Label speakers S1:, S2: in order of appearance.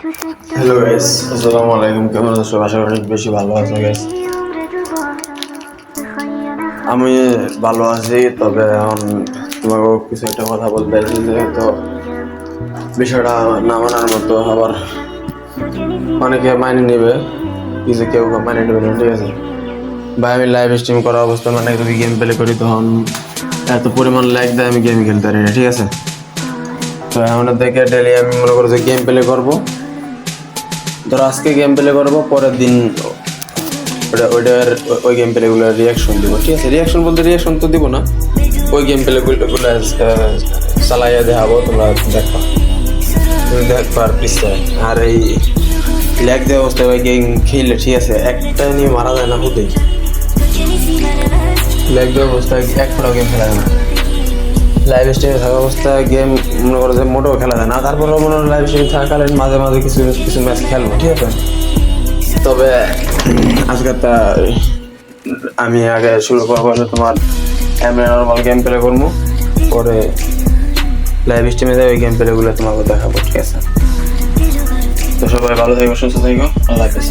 S1: Hello guys, আসসালামু আলাইকুম। কেমন আছো সবাই? আশা করি অনেক বেশি ভালো আছো গাইস। আমি ভালো আছি, তবে এখন তোমাকে কিছু একটা কথা বলতে চাইছি। যেহেতু বিষয়টা না মানার মতো, আবার অনেকে মাইনে নেবে, কিছু কেউ মাইনে নেবে না, ঠিক আছে ভাই? আমি লাইভ স্ট্রিম করা অবস্থায় মানে যদি গেম প্লে করি, তখন এত পরিমাণ লাইক দেয়, আমি গেম খেলতে পারি না, ঠিক আছে? তো এখন থেকে ডেলি আমি মনে করো যে গেম প্লে করবো। ধরো আজকে গেম প্লে করবো, পরের দিন ওই গেম প্লে গুলো রিয়াকশন দিব, ঠিক আছে? রিয়াকশন বলতে রিয়াকশন তো দিব না, ওই গেম প্লে গুলো চালাইয়া দেখাবো, তোমরা দেখবা, তুমি দেখবা আর পিছিয়ে। আর এই ল্যাগ দেওয়া অবস্থায় ওই গেম খেললে, ঠিক আছে, একটা নিয়ে মারা যায় না, হতেই ল্যাগ দেওয়া অবস্থায় এক ফোটাও গেম খেলা যায় না। লাইভ স্ট্রিমে থাকা অবস্থায় গেম মনে করো যে মোটেও খেলা যায় না। তারপরেও মনে হয় লাইভ স্ট্রিমে থাকাকালীন মাঝে মাঝে কিছু কিছু ম্যাচ খেলবো, ঠিক আছে? তবে আজকেরটা আমি আগে শুরু করবো যে তোমার এমনি নর্মাল গেম প্লে করবো, পরে লাইভ স্ট্রিমে যাই ওই গেম প্লেগুলো তোমাকে দেখাবো, ঠিক আছে? তো সবাই ভালো থাকো, সুস্থ থাকো, আল্লাহ হাফেজ।